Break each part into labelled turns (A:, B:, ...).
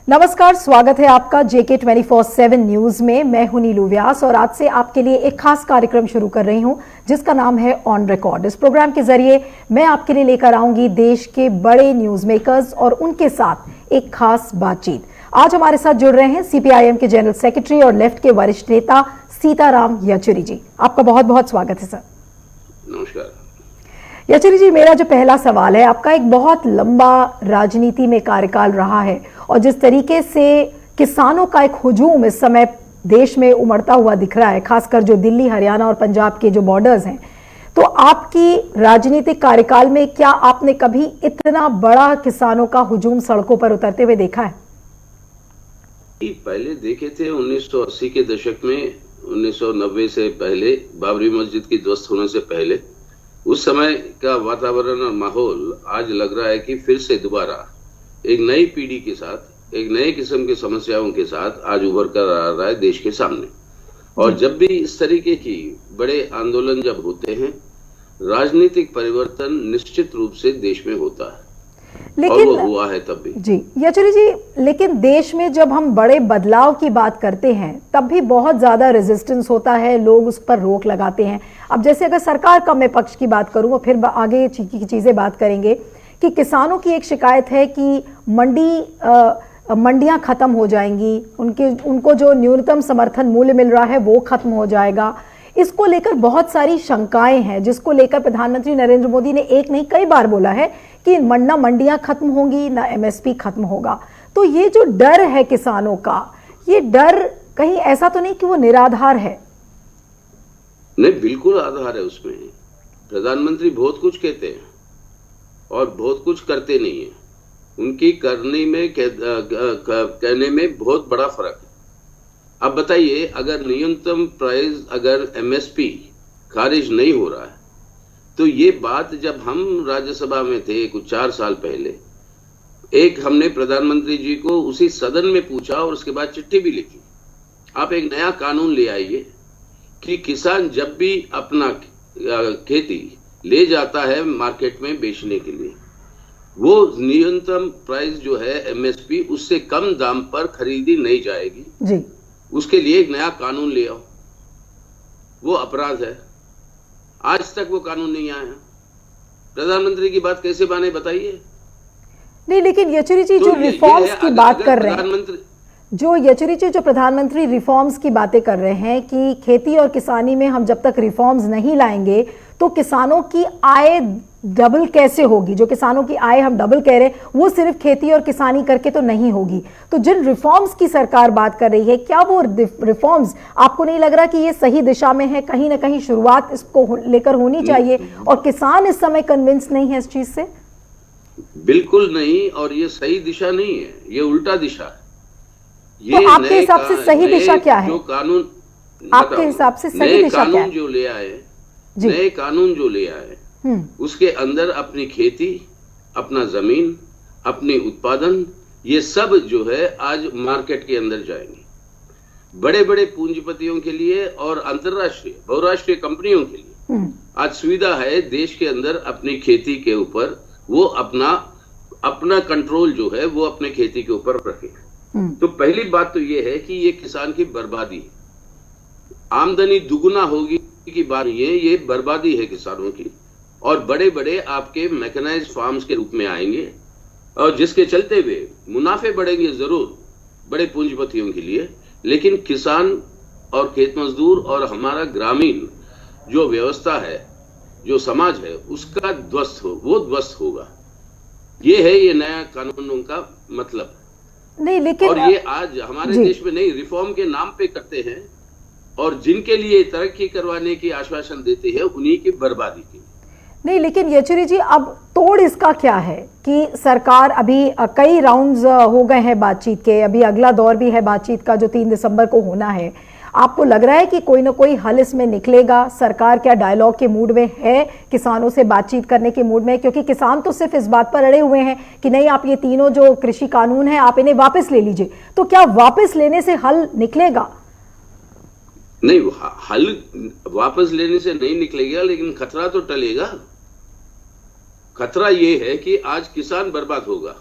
A: नमस्कार, स्वागत है आपका JK 24/7 न्यूज में। मैं हूं नीलू व्यास और आज से आपके लिए एक खास कार्यक्रम शुरू कर रही हूं जिसका नाम है ऑन रिकॉर्ड। इस प्रोग्राम के जरिए मैं आपके लिए लेकर आऊंगी देश के बड़े न्यूज मेकर्स और उनके साथ एक खास बातचीत। आज हमारे साथ जुड़ रहे हैं CPIM के जनरल सेक्रेटरी और लेफ्ट के वरिष्ठ नेता सीताराम येचुरी जी। आपका बहुत बहुत स्वागत है सर।
B: नमस्कार।
A: येचुरी जी, मेरा जो पहला सवाल है, आपका एक बहुत लंबा राजनीति में कार्यकाल रहा है और जिस तरीके से किसानों का एक हुजूम इस समय देश में उमड़ता हुआ दिख रहा है, खासकर जो दिल्ली, हरियाणा और पंजाब के जो बॉर्डर्स हैं, तो आपकी राजनीतिक कार्यकाल में क्या आपने कभी इतना बड़ा किसानों का हुजूम सड़कों पर उतरते हुए देखा है?
B: पहले देखे थे 1980 के दशक में, 1990 से पहले, बाबरी मस्जिद की ध्वस्त होने से पहले। उस समय का वातावरण और माहौल आज लग रहा है कि फिर से दोबारा एक नई पीढ़ी के साथ, एक नए किस्म की समस्याओं के साथ आज उभर कर आ रहा है देश के सामने। और जब भी इस तरीके की बड़े आंदोलन जब होते हैं, राजनीतिक परिवर्तन निश्चित रूप से देश में होता है, लेकिन और वो हुआ है तब भी।
A: जी येचुरी जी, लेकिन देश में जब हम बड़े बदलाव की बात करते हैं तब भी बहुत ज्यादा रेजिस्टेंस होता है, लोग उस पर रोक लगाते हैं। अब जैसे अगर सरकार का मैं पक्ष की बात करूं और फिर आगे की चीजें बात करेंगे कि किसानों की एक शिकायत है कि मंडियां खत्म हो जाएंगी, उनको जो न्यूनतम समर्थन मूल्य मिल रहा है वो खत्म हो जाएगा। इसको लेकर बहुत सारी शंकाएं हैं, जिसको लेकर प्रधानमंत्री नरेंद्र मोदी ने एक नहीं कई बार बोला है कि ना मंडियां खत्म होंगी ना MSP खत्म होगा। तो ये जो डर है किसानों का, ये डर कहीं ऐसा तो नहीं कि वो निराधार है?
B: नहीं, बिल्कुल आधार है उसमें। प्रधानमंत्री बहुत कुछ कहते हैं और बहुत कुछ करते नहीं है। उनकी करने में कहने में बहुत बड़ा फर्क है। अब बताइए, अगर न्यूनतम प्राइस, अगर MSP खारिज नहीं हो रहा है, तो ये बात जब हम राज्यसभा में थे कुछ 4 साल पहले, एक हमने प्रधानमंत्री जी को उसी सदन में पूछा और उसके बाद चिट्ठी भी लिखी, आप एक नया कानून ले आइए कि किसान जब भी अपना खेती ले जाता है मार्केट में बेचने के लिए, वो न्यूनतम प्राइस जो है MSP उससे कम दाम पर खरीदी नहीं जाएगी जी। उसके लिए एक नया कानून ले आओ। वो अपराध है। आज तक वो कानून नहीं आया। प्रधानमंत्री की बात कैसे माने, बताइए?
A: नहीं, लेकिन येचुरी जी जो रिफॉर्म्स की बात कर रहे हैं, जो प्रधानमंत्री रिफॉर्म्स की बातें कर रहे हैं कि खेती और किसानी में हम जब तक रिफॉर्म्स नहीं लाएंगे तो किसानों की आय डबल कैसे होगी? जो किसानों की आय हम डबल कह रहे हैं वो सिर्फ खेती और किसानी करके तो नहीं होगी। तो जिन रिफॉर्म्स की सरकार बात कर रही है, क्या वो रिफॉर्म्स आपको नहीं लग रहा कि ये सही दिशा में है? कहीं ना कहीं शुरुआत इसको लेकर होनी चाहिए और किसान इस समय कन्विंस नहीं है इस चीज से।
B: बिल्कुल नहीं, और ये सही दिशा नहीं है, ये उल्टा दिशा है। ये
A: तो आपके हिसाब से सही दिशा क्या है?
B: जो कानून,
A: आपके हिसाब से सही दिशा क्या है?
B: जो ले आए, नए कानून जो ले आए, उसके अंदर अपनी खेती, अपना जमीन, अपनी उत्पादन, ये सब जो है आज मार्केट के अंदर जाएंगे। बड़े बड़े पूंजीपतियों के लिए और अंतरराष्ट्रीय बहुराष्ट्रीय कंपनियों के लिए आज सुविधा है देश के अंदर अपनी खेती के ऊपर वो अपना कंट्रोल जो है वो अपने खेती के ऊपर रखे। तो पहली बात तो ये है कि ये किसान की बर्बादी, आमदनी दुगुना होगी की बात ये बर्बादी है किसानों की। और बड़े बड़े आपके मैकेनाइज्ड फार्म्स के रूप में आएंगे और जिसके चलते हुए मुनाफे बढ़ेंगे जरूर बड़े पूंजीपतियों के लिए, लेकिन किसान और खेत मजदूर और हमारा ग्रामीण जो व्यवस्था है, जो समाज है, उसका वो ध्वस्त होगा। ये है ये नया कानूनों का मतलब।
A: नहीं, लेकिन
B: और ये आज हमारे देश में नहीं, रिफॉर्म के नाम पे करते हैं और जिनके लिए तरक्की करवाने की आश्वासन देते हैं उन्हीं की बर्बादी की।
A: नहीं, लेकिन येचुरी जी, अब तोड़ इसका क्या है कि सरकार अभी कई राउंड्स हो गए हैं बातचीत के, अभी अगला दौर भी है बातचीत का जो 3 दिसंबर को होना है। आपको लग रहा है कि कोई ना कोई हल इसमें निकलेगा? सरकार क्या डायलॉग के मूड में है, किसानों से बातचीत करने के मूड में? क्योंकि किसान तो सिर्फ इस बात पर अड़े हुए हैं कि नहीं, आप ये तीनों जो कृषि कानून है आप इन्हें वापस ले लीजिए। तो क्या वापस लेने से हल निकलेगा?
B: नहीं, हल वापस लेने से नहीं निकलेगा, लेकिन खतरा तो टलेगा। खतरा ये है कि आज किसान बर्बाद होगा।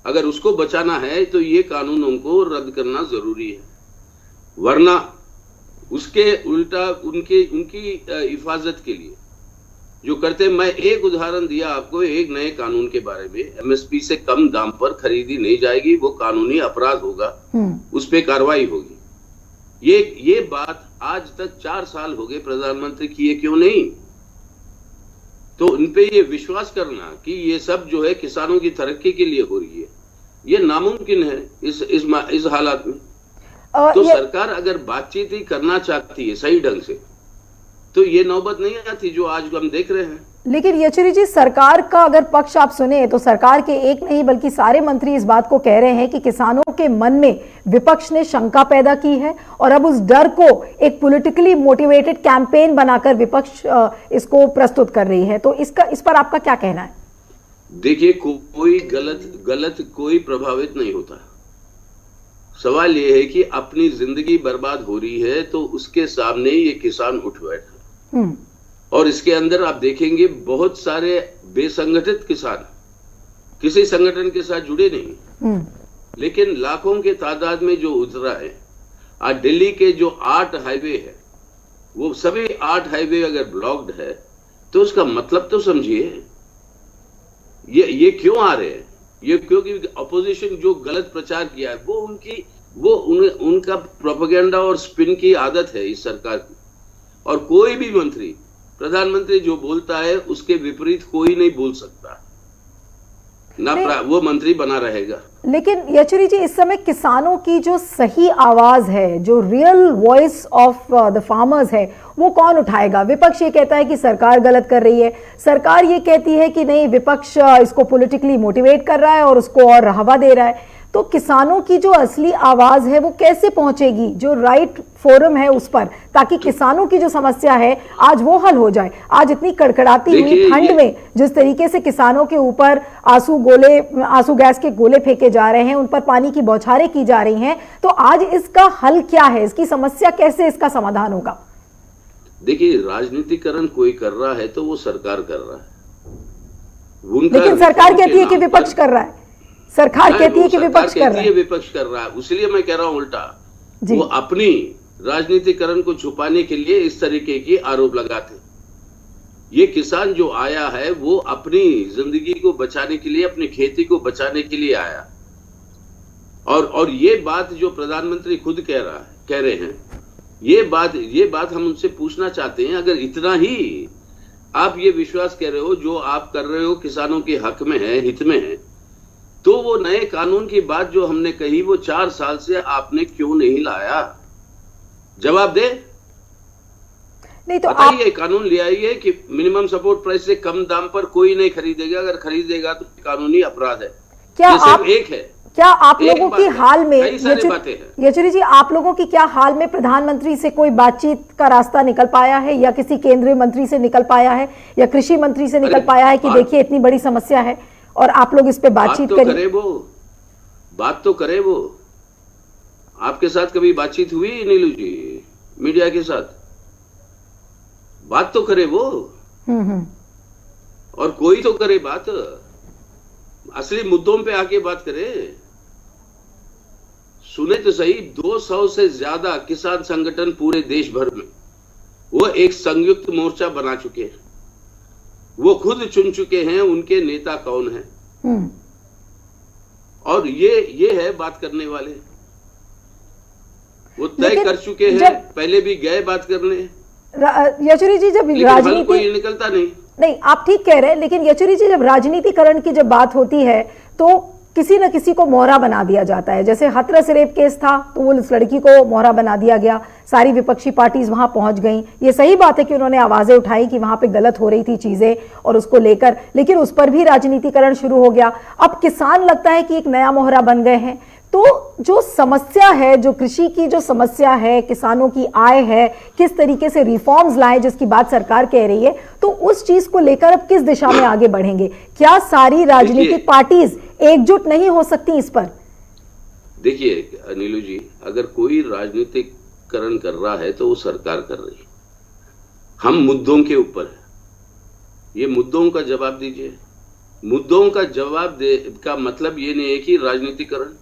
B: अगर उसको बचाना है तो ये कानूनों को रद्द करना जरूरी है, वरना उसके उल्टा उनकी हिफाजत के लिए जो करते। मैं एक उदाहरण दिया आपको एक नए कानून के बारे में, एमएसपी से कम दाम पर खरीदी नहीं जाएगी, वो कानूनी अपराध होगा, उस पर कार्रवाई होगी। ये बात आज तक 4 साल हो गए प्रधानमंत्री किए क्यों नहीं? तो उन पे ये विश्वास करना कि ये सब जो है किसानों की तरक्की के लिए हो रही है, ये नामुमकिन है इस हालात में। तो सरकार अगर बातचीत ही करना चाहती है सही ढंग से तो ये नौबत नहीं आती जो आज हम देख रहे हैं।
A: लेकिन येचुरी जी, सरकार का अगर पक्ष आप सुने तो सरकार के एक नहीं बल्कि सारे मंत्री इस बात को कह रहे हैं कि किसानों के मन में विपक्ष ने शंका पैदा की है और अब उस डर को एक पॉलिटिकली मोटिवेटेड कैंपेन बनाकर विपक्ष इसको प्रस्तुत कर रही है। तो इस पर आपका क्या कहना है?
B: देखिए, कोई गलत कोई प्रभावित नहीं होता। सवाल ये है कि अपनी जिंदगी बर्बाद हो रही है तो उसके सामने ये किसान उठ बैठा, और इसके अंदर आप देखेंगे बहुत सारे बेसंगठित किसान किसी संगठन के साथ जुड़े नहीं, लेकिन लाखों के तादाद में जो उतरा है। आज दिल्ली के जो 8 हाईवे है, वो सभी 8 हाईवे अगर ब्लॉक्ड है तो उसका मतलब तो समझिए। ये क्यों आ रहे हैं? ये क्योंकि अपोजिशन जो गलत प्रचार किया है वो उनका प्रोपेगेंडा और स्पिन की आदत है इस सरकार की। और कोई भी मंत्री, प्रधानमंत्री जो बोलता है उसके विपरीत कोई नहीं बोल सकता, ना वो मंत्री बना रहेगा।
A: लेकिन येचुरी जी, इस समय किसानों की जो सही आवाज है, जो real voice of the farmers है, वो कौन उठाएगा? विपक्ष ये कहता है कि सरकार गलत कर रही है, सरकार ये कहती है कि नहीं, विपक्ष इसको पॉलिटिकली मोटिवेट कर रहा है और उसको और बढ़ावा दे रहा है। तो किसानों की जो असली आवाज है वो कैसे पहुंचेगी, जो राइट फोरम है उस पर, ताकि किसानों की जो समस्या है आज वो हल हो जाए? आज इतनी कड़कड़ाती हुई ठंड में जिस तरीके से किसानों के ऊपर आंसू गैस के गोले फेंके जा रहे हैं, उन पर पानी की बौछारें की जा रही हैं, तो आज इसका हल क्या है? इसकी समस्या कैसे, इसका समाधान होगा?
B: देखिए, राजनीतिकरण कोई कर रहा है तो वो सरकार कर रहा है।
A: लेकिन सरकार कहती है कि विपक्ष कर रहा है, सरकार कहती है कि विपक्ष कर रहा है।
B: विपक्ष कर रहा है, इसलिए मैं कह रहा हूं उल्टा। वो अपनी राजनीतिकरण को छुपाने के लिए इस तरीके के आरोप लगाते। ये किसान जो आया है वो अपनी जिंदगी को बचाने के लिए, अपनी खेती को बचाने के लिए आया। और ये बात जो प्रधानमंत्री खुद कह रहे हैं, ये बात हम उनसे पूछना चाहते हैं। अगर इतना ही आप ये विश्वास कर रहे हो जो आप कर रहे हो किसानों के हक में है, हित में है, तो वो नए कानून की बात जो हमने कही वो 4 साल से आपने क्यों नहीं लाया? जवाब दे।
A: नहीं तो
B: बताइए, कानून ले आइए कि मिनिमम सपोर्ट प्राइस से कम दाम पर कोई नहीं खरीदेगा, अगर खरीदेगा तो कानूनी अपराध है।
A: क्या
B: आप एक है?
A: क्या आप लोगों की हाल में,
B: येचुरी
A: जी, आप लोगों की क्या हाल में प्रधानमंत्री से कोई बातचीत का रास्ता निकल पाया है, या किसी केंद्रीय मंत्री से निकल पाया है, या कृषि मंत्री से निकल पाया है कि देखिए इतनी बड़ी समस्या है और आप लोग इस पे बातचीत करें?
B: बात तो करे वो। आपके साथ कभी बातचीत हुई नीलू जी, मीडिया के साथ? बात तो करे वो। और कोई तो करे बात, असली मुद्दों पे आके बात करे। सुने तो सही, 200 से ज्यादा किसान संगठन पूरे देश भर में वो एक संयुक्त मोर्चा बना चुके हैं। वो खुद चुन चुके हैं उनके नेता कौन है, और ये है बात करने वाले। वो तय कर चुके हैं, पहले भी गए बात करने।
A: येचुरी जी, जब राजनीति
B: कोई निकलता नहीं,
A: आप ठीक कह रहे हैं, लेकिन येचुरी जी, जब राजनीतिकरण की जब बात होती है तो किसी न किसी को मोहरा बना दिया जाता है। जैसे हाथरस रेप केस था तो वो उस लड़की को मोहरा बना दिया गया, सारी विपक्षी पार्टीज वहां पहुंच गईं। ये सही बात है कि उन्होंने आवाजें उठाई कि वहां पे गलत हो रही थी चीजें और उसको लेकर, लेकिन उस पर भी राजनीतिकरण शुरू हो गया। अब किसान लगता है कि एक नया मोहरा बन गए हैं। तो जो समस्या है, जो कृषि की जो समस्या है, किसानों की आय है, किस तरीके से रिफॉर्म्स लाए जिसकी बात सरकार कह रही है, तो उस चीज को लेकर अब किस दिशा में आगे बढ़ेंगे? क्या सारी राजनीतिक पार्टीज एकजुट नहीं हो सकती इस पर?
B: देखिए नीलू जी, अगर कोई राजनीतिकरण कर रहा है तो वो सरकार कर रही है। हम मुद्दों के ऊपर है, ये मुद्दों का जवाब दीजिए। मुद्दों का जवाब दे का मतलब ये नहीं है कि राजनीतिकरण।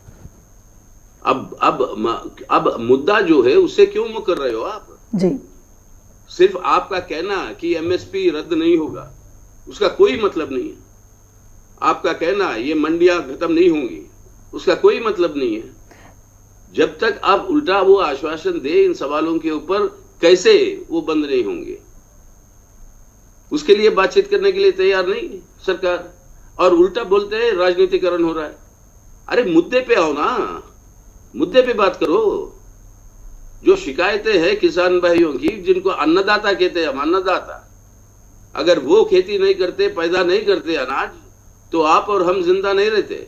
B: अब मुद्दा जो है उससे क्यों मुकर रहे हो आप
A: जी?
B: सिर्फ आपका कहना कि एमएसपी रद्द नहीं होगा उसका कोई मतलब नहीं है। आपका कहना ये मंडियां खत्म नहीं होंगी उसका कोई मतलब नहीं है। जब तक आप उल्टा वो आश्वासन दे इन सवालों के ऊपर, कैसे वो बंद नहीं होंगे, उसके लिए बातचीत करने के लिए तैयार नहीं सरकार। और उल्टा बोलते हैं राजनीतिकरण हो रहा है। अरे मुद्दे पे आओ ना, मुद्दे पे बात करो। जो शिकायतें हैं किसान भाइयों की, जिनको अन्नदाता कहते हैं हम, अन्नदाता, अगर वो खेती नहीं करते, पैदा नहीं करते अनाज, तो आप और हम जिंदा नहीं रहते।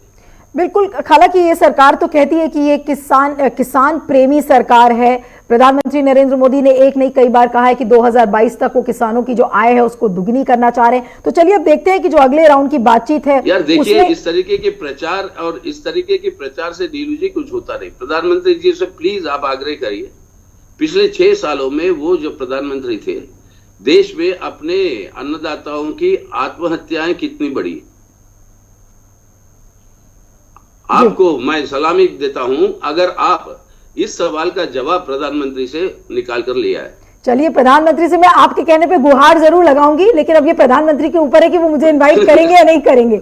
A: बिल्कुल। हालांकि ये सरकार तो कहती है कि ये किसान प्रेमी सरकार है। प्रधानमंत्री नरेंद्र मोदी ने एक नहीं कई बार कहा है कि 2022 तक वो किसानों की जो आय है उसको दुगनी करना चाह रहे हैं। तो चलिए अब देखते हैं कि जो अगले राउंड की बातचीत है
B: यार देखिए, इस तरीके के प्रचार और इस तरीके के प्रचार से नीलू जी कुछ होता नहीं। प्रधानमंत्री जी से प्लीज आप आग्रह करिए, पिछले 6 सालों में वो जो प्रधानमंत्री थे, देश में अपने अन्नदाताओं की आत्महत्याएं कितनी बढ़ी। आपको मैं सलामी देता हूं अगर आप इस सवाल का जवाब प्रधानमंत्री से निकाल कर लिया है।
A: चलिए, प्रधानमंत्री से मैं आपके कहने पे गुहार जरूर लगाऊंगी, लेकिन अब ये प्रधानमंत्री के ऊपर है कि वो मुझे इनवाइट करेंगे या नहीं करेंगे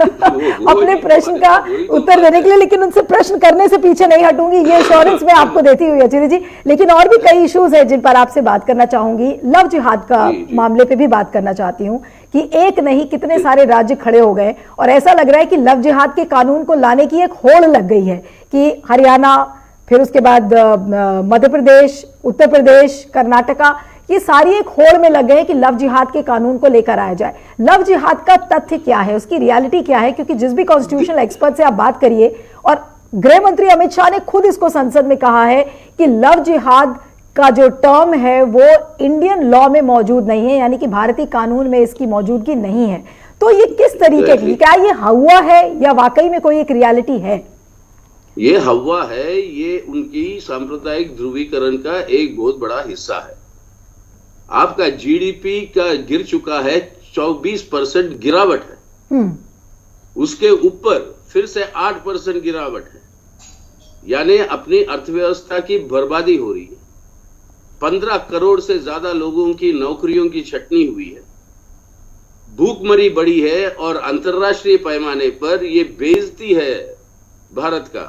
A: अपने प्रश्न का उत्तर देने के लिए। लेकिन उनसे प्रश्न करने से पीछे नहीं हटूंगी, ये एश्योरेंस मैं आपको देती हुई येचुरी जी। लेकिन और भी कई इश्यूज है जिन पर आपसे बात करना चाहूंगी। लव जिहाद का मामले पे भी बात करना चाहती हूँ कि एक नहीं कितने सारे राज्य खड़े हो गए और ऐसा लग रहा है कि लव जिहाद के कानून को लाने की एक होड़ लग गई है कि हरियाणा, फिर उसके बाद मध्य प्रदेश, उत्तर प्रदेश, कर्नाटका, ये सारी एक होड़ में लग गए कि लव जिहाद के कानून को लेकर आया जाए। लव जिहाद का तथ्य क्या है, उसकी रियलिटी क्या है? क्योंकि जिस भी कॉन्स्टिट्यूशनल एक्सपर्ट से आप बात करिए, और गृह मंत्री अमित शाह ने खुद इसको संसद में कहा है कि लव जिहाद का जो टर्म है वो इंडियन लॉ में मौजूद नहीं है, यानी कि भारतीय कानून में इसकी मौजूदगी नहीं है। तो ये किस तरीके की, क्या ये हुआ है या वाकई में कोई एक रियलिटी है?
B: ये हवा है, ये उनकी सांप्रदायिक ध्रुवीकरण का एक बहुत बड़ा हिस्सा है। आपका जीडीपी का गिर चुका है, 24% गिरावट है, उसके ऊपर फिर से 8% गिरावट है, यानी अपनी अर्थव्यवस्था की बर्बादी हो रही है। 15 करोड़ से ज्यादा लोगों की नौकरियों की छटनी हुई है, भूखमरी बढ़ी है, और अंतर्राष्ट्रीय पैमाने पर यह बेइज्जती है भारत का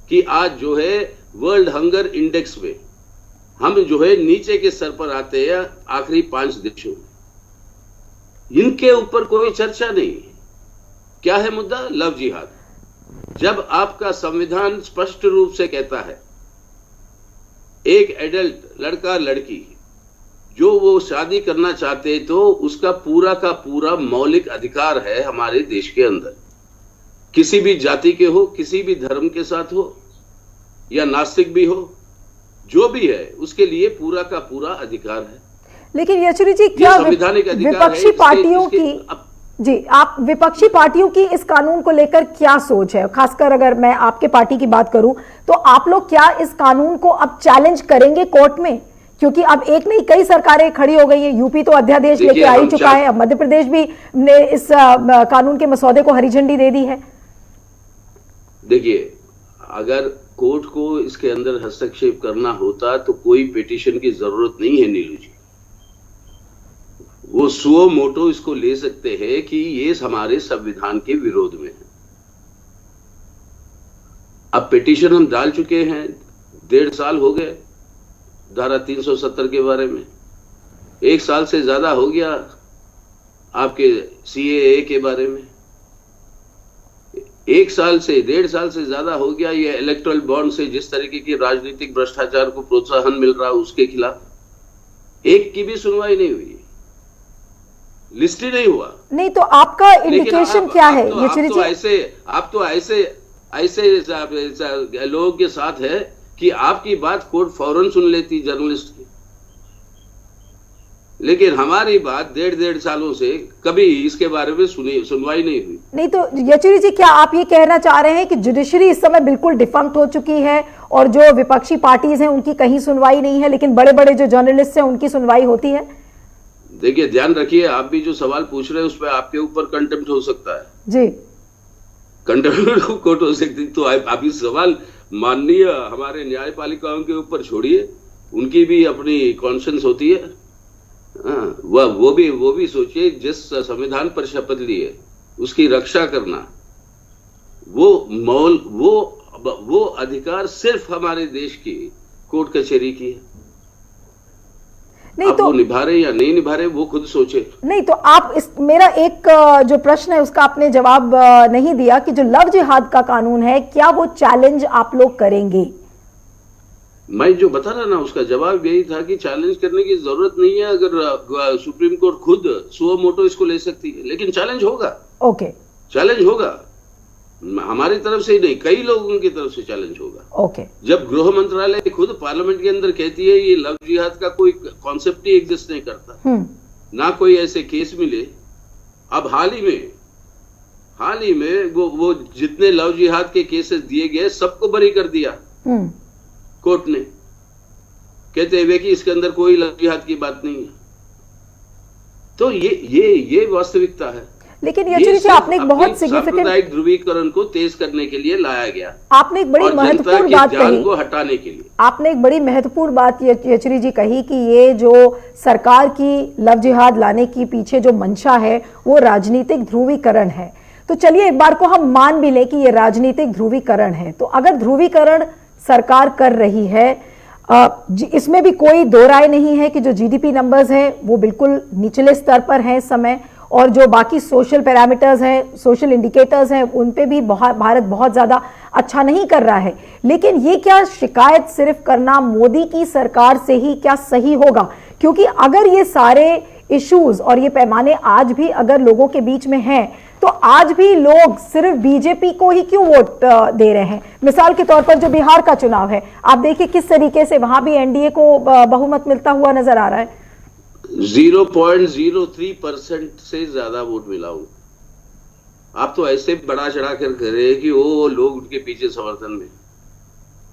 B: कि आज जो है वर्ल्ड हंगर इंडेक्स में हम जो है नीचे के स्तर पर आते हैं, आखिरी 5 देशों में। इनके ऊपर कोई चर्चा नहीं। क्या है मुद्दा? लव जिहाद। जब आपका संविधान स्पष्ट रूप से कहता है एक एडल्ट लड़का लड़की जो वो शादी करना चाहते तो उसका पूरा का पूरा मौलिक अधिकार है हमारे देश के अंदर, किसी भी जाति के हो, किसी भी धर्म के साथ हो, या नास्तिक भी हो, जो भी है उसके लिए पूरा का पूरा अधिकार है।
A: लेकिन येचुरी जी, क्या विपक्षी पार्टियों की जी, आप विपक्षी पार्टियों की इस कानून को लेकर क्या सोच है? खासकर अगर मैं आपके पार्टी की बात करूं तो आप लोग क्या इस कानून को अब चैलेंज करेंगे कोर्ट में? क्योंकि अब एक नहीं कई सरकारें खड़ी हो गई है। यूपी तो अध्यादेश लेके आ ही चुका है, अब मध्य प्रदेश भी ने इस कानून के मसौदे को हरी झंडी दे दी है।
B: देखिए, अगर कोर्ट को इसके अंदर हस्तक्षेप करना होता तो कोई पिटीशन की जरूरत नहीं है नीलू जी। वो सुओ मोटो इसको ले सकते हैं कि ये हमारे संविधान के विरोध में है। अब पिटीशन हम डाल चुके हैं, 1.5 साल हो गए धारा 370 के बारे में, 1 साल से ज्यादा हो गया आपके सीएए के बारे में, 1 साल से 1.5 साल से ज्यादा हो गया ये इलेक्टोरल बॉन्ड से जिस तरीके की राजनीतिक भ्रष्टाचार को प्रोत्साहन मिल रहा है उसके खिलाफ एक की भी सुनवाई नहीं हुई, लिस्ट ही नहीं हुआ।
A: नहीं तो आपका इंडिकेशन क्या है?
B: आप तो ऐसे लोगों के साथ है कि आपकी बात कोर्ट फौरन सुन लेती जर्नलिस्ट की, लेकिन हमारी बात 1.5 सालों से कभी इसके बारे में सुनवाई नहीं हुई।
A: नहीं तो येचुरी जी, क्या आप ये कहना चाह रहे हैं कि जुडिशरी इस समय बिल्कुल डिफंक्ट हो चुकी है और जो विपक्षी पार्टीज हैं उनकी कहीं सुनवाई नहीं है, लेकिन बड़े बड़े जो जर्नलिस्ट हैं उनकी सुनवाई होती है?
B: देखिए ध्यान रखिए, आप भी जो सवाल पूछ रहे हैं उस पर आपके ऊपर कंटेम्प्ट हो सकता है
A: जी।
B: कंटेम्प्ट कोर्ट हो सकती, तो आप इस सवाल माननीय हमारे न्यायपालिकाओं के ऊपर छोड़िए, उनकी भी अपनी कॉन्शियंस होती है। वो भी सोचिए, जिस संविधान पर शपथ लिए उसकी रक्षा करना, वो अधिकार सिर्फ हमारे देश की कोर्ट कचहरी की है।
A: नहीं तो
B: वो निभा रहे या नहीं निभा रहे वो खुद सोचे।
A: नहीं तो आप मेरा एक जो प्रश्न है उसका आपने जवाब नहीं दिया कि जो लव जिहाद का कानून है, क्या वो चैलेंज आप लोग करेंगे?
B: मैं जो बता रहा ना उसका जवाब यही था कि चैलेंज करने की जरूरत नहीं है। अगर सुप्रीम कोर्ट खुद सुओ मोटो इसको ले सकती है, लेकिन चैलेंज होगा।
A: ओके,
B: चैलेंज होगा, हमारी तरफ से ही नहीं, कई लोगों की तरफ से चैलेंज होगा।
A: ओके।
B: जब गृह मंत्रालय खुद पार्लियामेंट के अंदर कहती है ये लव जिहाद का कोई कॉन्सेप्ट ही एग्जिस्ट नहीं करता, ना कोई ऐसे केस मिले। अब हाल ही में वो जितने लव जिहाद के केसेस दिए गए सबको बरी कर दिया कोर्ट ने, कहते हुए कि इसके अंदर कोई लव जिहाद की बात नहीं है। तो ये वास्तविकता है।
A: लेकिन येचुरी जी, आपने एक बहुत सिग्निफिकेंट
B: सांप्रदायिक ध्रुवीकरण को तेज करने के लिए लाया गया।
A: आपने एक बड़ी महत्वपूर्ण बात कही,
B: को हटाने के लिए
A: आपने एक बड़ी महत्वपूर्ण बात येचुरी जी कही कि ये जो सरकार की लव जिहाद लाने की पीछे जो मंशा है वो राजनीतिक ध्रुवीकरण है। तो चलिए एक बार को हम मान भी लें कि ये राजनीतिक ध्रुवीकरण है, तो अगर ध्रुवीकरण सरकार कर रही है, इसमें भी कोई दो राय नहीं है कि जो जीडीपी नंबर्स हैं वो बिल्कुल निचले स्तर पर हैं इस समय, और जो बाकी सोशल पैरामीटर्स हैं, सोशल इंडिकेटर्स हैं, उन पे भी भारत बहुत ज़्यादा अच्छा नहीं कर रहा है। लेकिन ये क्या शिकायत सिर्फ करना मोदी की सरकार से ही क्या सही होगा? क्योंकि अगर ये सारे इश्यूज और ये पैमाने आज भी अगर लोगों के बीच में हैं, तो आज भी लोग सिर्फ बीजेपी को ही क्यों वोट दे रहे हैं? मिसाल के तौर पर जो बिहार का चुनाव है, आप देखिए किस तरीके से वहां भी एनडीए को बहुमत मिलता हुआ नजर आ रहा है।
B: 0.03% से ज्यादा वोट मिला हूं। आप तो ऐसे बड़ा चढ़ा कर कह रहे हैं कि वो लोग उनके पीछे समर्थन में,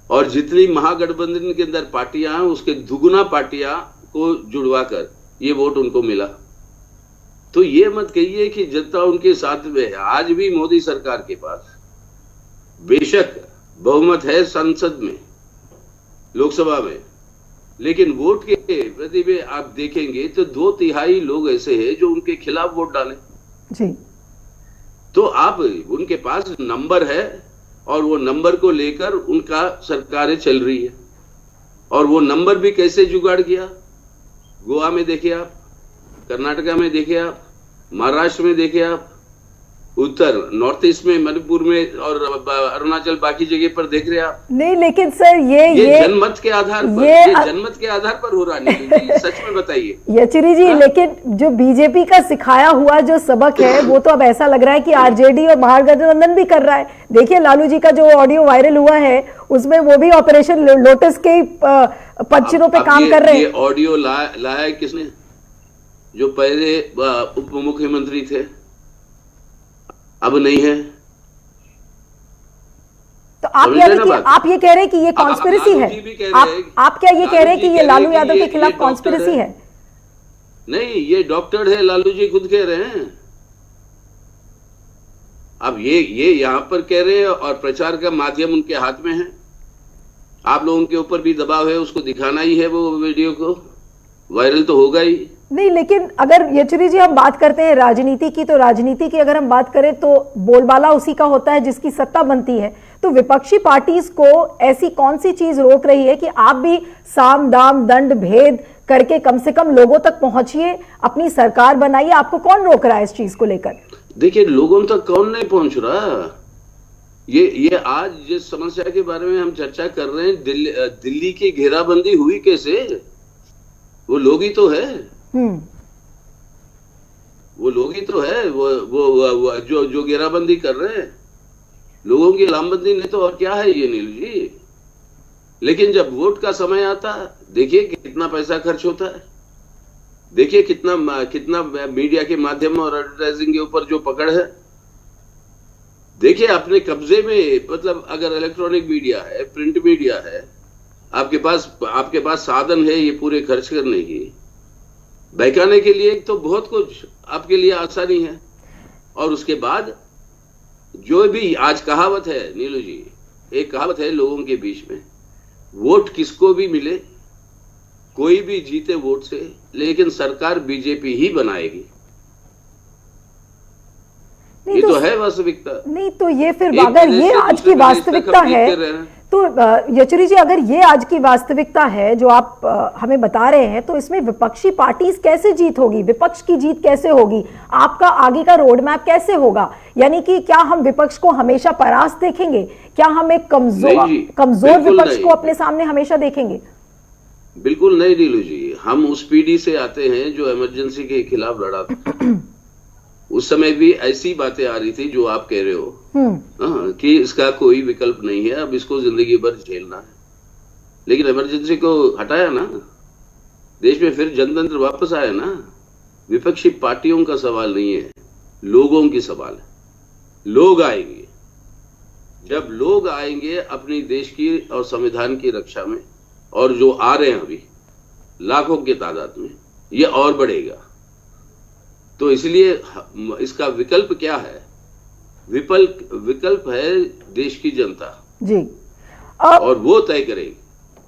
B: और जितनी महागठबंधन के अंदर पार्टियां हैं उसके दुगुना पार्टियां को जुड़वा कर ये वोट उनको मिला। तो ये मत कहिए कि जनता उनके साथ में है। आज भी मोदी सरकार के पास बेशक बहुमत है संसद में, लोकसभा में, लेकिन वोट के प्रति में आप देखेंगे तो 2/3 लोग ऐसे हैं जो उनके खिलाफ वोट डालें
A: जी।
B: तो आप उनके पास नंबर है और वो नंबर को लेकर उनका सरकारें चल रही है। और वो नंबर भी कैसे जुगाड़ किया? गोवा में देखिए आप, कर्नाटका में देखिए आप, महाराष्ट्र में देखिए आप, उत्तर नॉर्थ ईस्ट में, मणिपुर में और अरुणाचल बाकी जगह पर देख रहे हैं आप।
A: नहीं लेकिन सर ये
B: जनमत के आधार पर, ये जनमत के आधार पर हो रहा नहीं। सच में बताइए
A: येचुरी जी, लेकिन जो बीजेपी का सिखाया हुआ जो सबक है वो तो अब ऐसा लग रहा है कि आरजेडी और महागठबंधन भी कर रहा है। देखिए लालू जी का जो ऑडियो वायरल हुआ है उसमें वो भी ऑपरेशन लोटस के पक्षों पे काम कर रहे हैं।
B: ये ऑडियो लाया किसने? जो पहले उप मुख्यमंत्री थे, अब नहीं है।
A: तो आप ये कह रहे हैं कि ये कॉन्स्पिरेसी है? आप क्या ये कह रहे हैं कि ये लालू यादव के खिलाफ कॉन्स्पिरेसी है?
B: नहीं, ये डॉक्टर है, लालू जी खुद कह रहे हैं। अब ये यहां पर कह रहे हैं और प्रचार का माध्यम उनके हाथ में है। आप लोगों के ऊपर भी दबाव है, उसको दिखाना ही है, वो वीडियो को वायरल तो होगा ही।
A: नहीं, लेकिन अगर येचुरी जी हम बात करते हैं राजनीति की, तो राजनीति की अगर हम बात करें तो बोलबाला उसी का होता है जिसकी सत्ता बनती है। तो विपक्षी पार्टीज को ऐसी कौन सी चीज रोक रही है कि आप भी साम दाम दंड भेद करके कम से कम लोगों तक पहुंचिए, अपनी सरकार बनाइए? आपको कौन रोक रहा है इस चीज को लेकर?
B: देखिए, लोगों तक कौन नहीं पहुंच रहा। ये आज जिस समस्या के बारे में हम चर्चा कर रहे हैं, दिल्ली की घेराबंदी हुई कैसे? वो लोग ही तो है। वो लोग ही तो है, वो जो घेराबंदी कर रहे हैं, लोगों की लामबंदी नहीं तो और क्या है ये नीलू जी। लेकिन जब वोट का समय आता है, देखिए कितना पैसा खर्च होता है, देखिए कितना मीडिया के माध्यम और एडवर्टाइजिंग के ऊपर जो पकड़ है। देखिए अपने कब्जे में, मतलब अगर इलेक्ट्रॉनिक मीडिया है, प्रिंट मीडिया है, आपके पास साधन है ये पूरे खर्च करने की, बहकाने के लिए तो बहुत कुछ आपके लिए आसानी है। और उसके बाद जो भी आज कहावत है नीलू जी, एक कहावत है लोगों के बीच में, वोट किसको भी मिले, कोई भी जीते वोट से, लेकिन सरकार बीजेपी ही बनाएगी। ये तो है वास्तविकता।
A: नहीं तो ये फिर अगर ये आज की वास्तविकता है तो येचुरी जी, अगर ये आज की वास्तविकता है जो आप हमें बता रहे हैं, तो इसमें विपक्षी पार्टीज कैसे जीत होगी, विपक्ष की जीत कैसे होगी, आपका आगे का रोड मैप कैसे होगा? यानी कि क्या हम विपक्ष को हमेशा परास्त देखेंगे? क्या हम एक कमजोर विपक्ष को अपने सामने हमेशा देखेंगे?
B: बिल्कुल नहीं नीलू जी, हम उस पीढ़ी से आते हैं जो इमरजेंसी के खिलाफ लड़ा था। उस समय भी ऐसी बातें आ रही थी जो आप कह रहे हो, कि इसका कोई विकल्प नहीं है, अब इसको जिंदगी भर झेलना है। लेकिन इमरजेंसी को हटाया ना, देश में फिर जनतंत्र वापस आया ना। विपक्षी पार्टियों का सवाल नहीं है, लोगों की सवाल है। लोग आएंगे, जब लोग आएंगे अपनी देश की और संविधान की रक्षा में, और जो आ रहे हैं अभी लाखों की तादाद में, ये और बढ़ेगा। तो इसलिए इसका विकल्प क्या है? विकल्प है देश की जनता
A: जी,
B: और वो तय करेगी।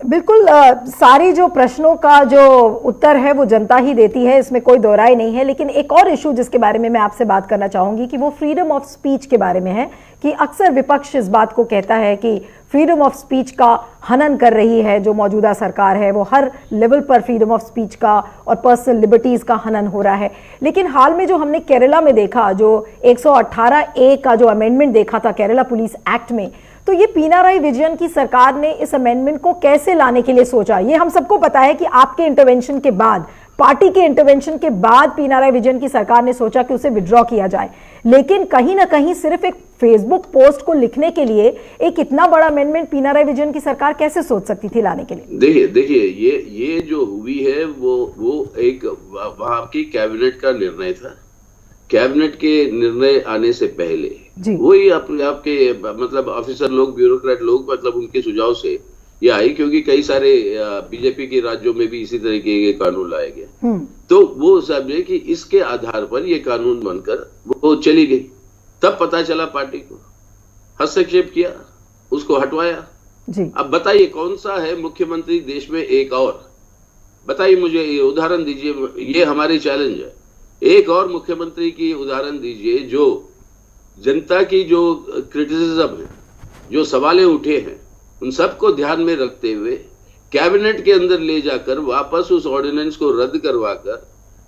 A: बिल्कुल, सारी जो प्रश्नों का जो उत्तर है वो जनता ही देती है, इसमें कोई दो राय नहीं है। लेकिन एक और इशू जिसके बारे में मैं आपसे बात करना चाहूंगी कि वो फ्रीडम ऑफ स्पीच के बारे में है, कि अक्सर विपक्ष इस बात को कहता है कि फ्रीडम ऑफ स्पीच का हनन कर रही है जो मौजूदा सरकार है, वो हर लेवल पर फ्रीडम ऑफ स्पीच का और पर्सनल लिबर्टीज का हनन हो रहा है। लेकिन हाल में जो हमने केरला में देखा, जो 118A का जो अमेंडमेंट देखा था केरला पुलिस एक्ट में, तो ये पिनाराई विजयन की सरकार ने इस अमेंडमेंट को कैसे लाने के लिए सोचा? ये हम सबको पता है कि आपके इंटरवेंशन के बाद, पार्टी के इंटरवेंशन के बाद पिनाराई विजयन की सरकार ने सोचा कि उसे विड्रॉ किया जाए। लेकिन कहीं ना कहीं सिर्फ एक फेसबुक पोस्ट को लिखने के लिए एक इतना बड़ा अमेंडमेंट पिनाराई विजयन की सरकार कैसे सोच सकती थी लाने के लिए?
B: देखिए ये जो हुई है वो एक वहां की कैबिनेट का निर्णय था। कैबिनेट के निर्णय आने से पहले वही आपके मतलब ऑफिसर लोग, ब्यूरोक्रेट लोग, मतलब उनके सुझाव से ये आई, क्योंकि कई सारे बीजेपी के राज्यों में भी इसी तरीके के कानून लाए गए। तो वो समझे कि इसके आधार पर ये कानून बनकर वो चली गई। तब पता चला, पार्टी को हस्तक्षेप किया, उसको हटवाया
A: जी।
B: अब बताइए कौन सा है मुख्यमंत्री देश में, एक और बताइए मुझे, ये उदाहरण दीजिए। ये हमारी चैलेंज है, एक और मुख्यमंत्री की उदाहरण दीजिए जो जनता की जो क्रिटिसिज्म है, जो सवालें उठे हैं, उन सबको ध्यान में रखते हुए कैबिनेट के अंदर ले जाकर वापस उस ऑर्डिनेंस को रद्द करवाकर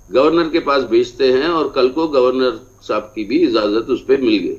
B: गवर्नर के पास भेजते हैं, और कल को गवर्नर साहब की भी इजाजत उस पर मिल गई।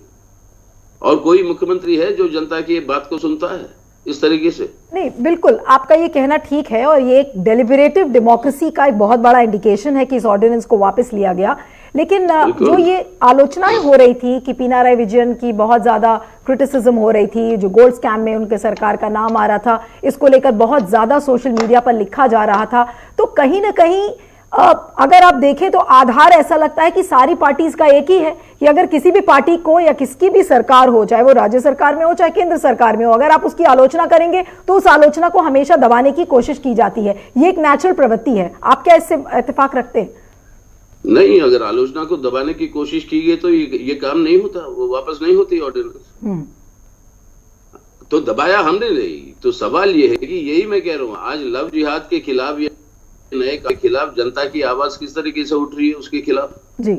B: और कोई मुख्यमंत्री है जो जनता की बात को सुनता है इस तरीके से?
A: नहीं, बिल्कुल आपका ये कहना ठीक है, और ये एक डेलिबरेटिव डेमोक्रेसी का एक बहुत बड़ा इंडिकेशन है कि इस ऑर्डिनेंस को वापस लिया गया। लेकिन जो ये आलोचनाएं हो रही थी कि पिनाराई विजयन की बहुत ज्यादा क्रिटिसिज्म हो रही थी, जो गोल्ड स्कैम में उनके सरकार का नाम आ रहा था, इसको लेकर बहुत ज्यादा सोशल मीडिया पर लिखा जा रहा था, तो कहीं ना कहीं अगर आप देखें तो आधार ऐसा लगता है कि सारी पार्टीज का एक ही है कि अगर किसी भी पार्टी को या किसकी भी सरकार हो, चाहे वो राज्य सरकार में हो चाहे केंद्र सरकार में हो, अगर आप उसकी आलोचना करेंगे तो उस आलोचना को हमेशा दबाने की कोशिश की जाती है। ये एक नेचुरल प्रवृत्ति है। आप क्या इससे इत्तेफाक रखते हैं?
B: नहीं, अगर आलोचना को दबाने की कोशिश की गई तो ये काम नहीं होता, वो वापस नहीं होती ऑर्डिनेंस। तो दबाया हमने नहीं। तो सवाल ये है कि यही मैं कह रहा हूं, आज लव जिहाद के खिलाफ या नए के खिलाफ जनता की आवाज किस तरीके से उठ रही है, उसके खिलाफ
A: जी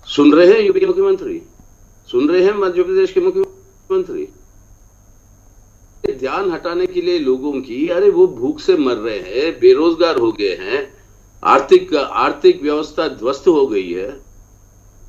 B: सुन रहे हैं यूपी के मुख्यमंत्री, सुन रहे हैं मध्य प्रदेश के मुख्यमंत्री। ध्यान हटाने के लिए लोगों की, अरे वो भूख से मर रहे हैं, बेरोजगार हो गए हैं, आर्थिक व्यवस्था ध्वस्त हो गई है,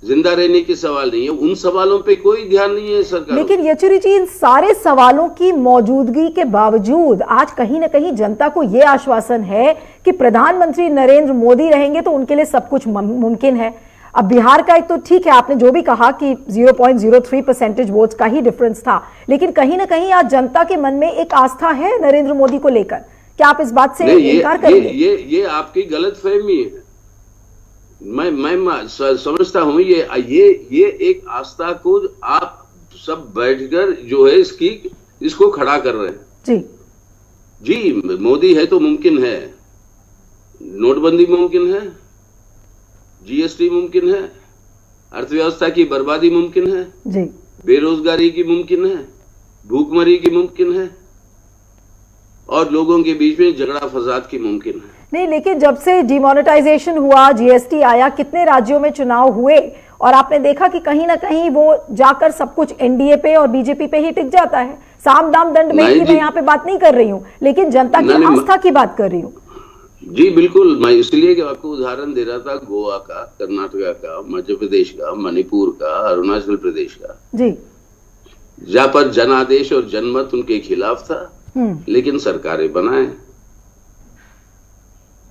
B: जिंदा रहने के सवाल नहीं है, उन सवालों पे कोई ध्यान नहीं है सरकार।
A: लेकिन येचुरी जी, इन सारे सवालों की मौजूदगी के बावजूद आज कहीं ना कहीं जनता को यह आश्वासन है कि प्रधानमंत्री नरेंद्र मोदी रहेंगे तो उनके लिए सब कुछ मुमकिन है। अब बिहार का एक तो ठीक है, आपने जो भी कहा कि 0.03% वोट्स का ही डिफरेंस था, लेकिन कहीं ना कहीं आज जनता के मन में एक आस्था है नरेंद्र मोदी को लेकर। क्या आप इस बात से इनकार करेंगे?
B: ये आपकी गलतफहमी है। मैं समझता हूं ये एक आस्था को आप सब बैठकर जो है इसको खड़ा कर रहे हैं। जी मोदी है तो मुमकिन है, नोटबंदी मुमकिन है, जीएसटी मुमकिन है, अर्थव्यवस्था की बर्बादी मुमकिन है
A: जी,
B: बेरोजगारी की मुमकिन है, भूखमरी की मुमकिन है और लोगों के बीच में झगड़ा फसाद की मुमकिन है।
A: नहीं, लेकिन जब से डिमोनेटाइजेशन हुआ, जीएसटी आया, कितने राज्यों में चुनाव हुए और आपने देखा कि कहीं ना कहीं वो जाकर सब कुछ एनडीए पे और बीजेपी पे ही टिक जाता है। साम दाम दंड भेद की मैं यहाँ पे बात नहीं कर रही हूँ, लेकिन जनता की आस्था की बात कर रही हूँ।
B: जी बिल्कुल, मैं इसलिए कि आपको उदाहरण दे रहा था गोवा का, कर्नाटका का, मध्य प्रदेश का, मणिपुर का, अरुणाचल प्रदेश का,
A: जी,
B: जहाँ पर जनादेश और जनमत उनके खिलाफ था, लेकिन सरकारें बनाए।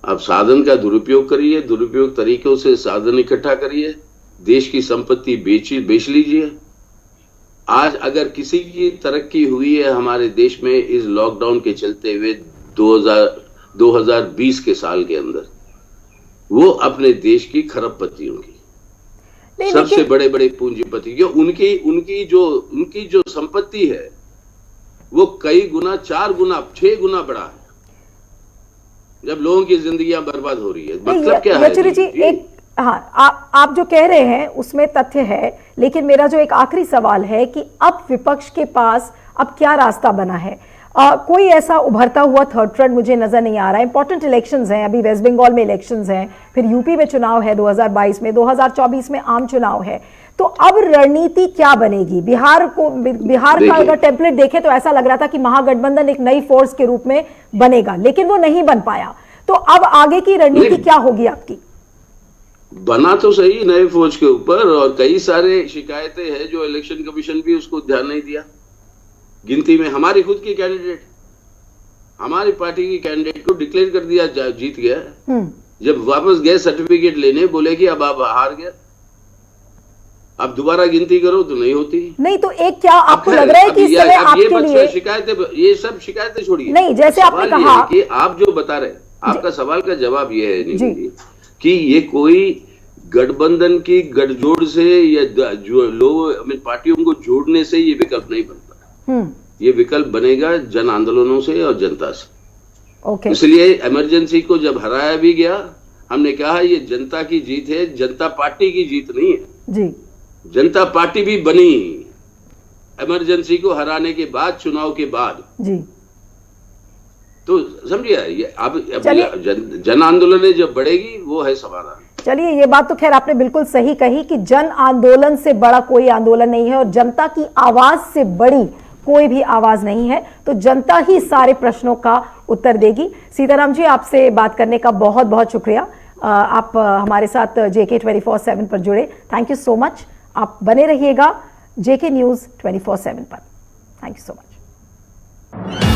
B: आप साधन का दुरुपयोग करिए, दुरुपयोग तरीकों से साधन इकट्ठा करिए, देश की संपत्ति बेच लीजिए। आज अगर किसी की तरक्की हुई है हमारे देश में इस लॉकडाउन के चलते हुए 2020 के साल के अंदर, वो अपने देश की खरबपतियों की, सबसे बड़े बड़े पूंजीपति की, उनकी जो संपत्ति है वो कई गुना, 4 गुना, 6 गुना बड़ा है जब लोगों की जिंदगियां बर्बाद हो रही है। मतलब क्या है
A: जी, एक आप जो कह रहे हैं उसमें तथ्य है, लेकिन मेरा जो एक आखिरी सवाल है कि अब विपक्ष के पास अब क्या रास्ता बना है? कोई ऐसा उभरता हुआ थर्ड ट्रेंड मुझे नजर नहीं आ रहा है। इंपॉर्टेंट इलेक्शंस हैं, अभी वेस्ट बंगाल में इलेक्शंस हैं, फिर यूपी में चुनाव है 2022 में, 2024 में आम चुनाव है। तो अब रणनीति क्या बनेगी? बिहार का अगर टेम्पलेट देखें तो ऐसा लग रहा था कि महागठबंधन एक नई फोर्स के रूप में बनेगा, लेकिन वो नहीं बन पाया। तो अब आगे की रणनीति क्या होगी आपकी?
B: बना तो सही नए फौज के ऊपर, और कई सारे शिकायतें हैं जो इलेक्शन कमीशन भी उसको ध्यान नहीं दिया। गिनती में हमारी खुद की कैंडिडेट, हमारी पार्टी की कैंडिडेट को डिक्लेयर कर दिया जीत गया। जब वापस गए सर्टिफिकेट लेने, बोले कि अब आप हार गया, अब दोबारा गिनती करो तो नहीं होती।
A: नहीं तो एक क्या आपको लग रहा है कि इस समय आपके लिए
B: शिकायतें, ये सब शिकायतें छोड़िए।
A: नहीं, जैसे आपने कहा
B: कि आप जो बता रहे, आपका सवाल का जवाब ये है नहीं कि ये कोई गठबंधन की गठजोड़ से या जो लोग पार्टियों को जोड़ने से ये विकल्प नहीं बनता। ये विकल्प बनेगा जन आंदोलनों से और जनता से। इसलिए इमरजेंसी को जब हराया भी गया, हमने कहा ये जनता की जीत है, जनता पार्टी की जीत नहीं है
A: जी।
B: जनता पार्टी भी बनी इमरजेंसी को हराने के बाद, चुनाव के बाद
A: जी।
B: तो समझिए, ये अब जन आंदोलन जब बढ़ेगी वो है समाधान।
A: चलिए, ये बात तो खैर आपने बिल्कुल सही कही कि जन आंदोलन से बड़ा कोई आंदोलन नहीं है और जनता की आवाज से बड़ी कोई भी आवाज नहीं है। तो जनता ही सारे प्रश्नों का उत्तर देगी। सीताराम जी, आपसे बात करने का बहुत बहुत शुक्रिया। आप हमारे साथ JK 24/7 पर जुड़े, थैंक यू सो मच। आप बने रहिएगा JK News 24/7 पर। Thank you so much.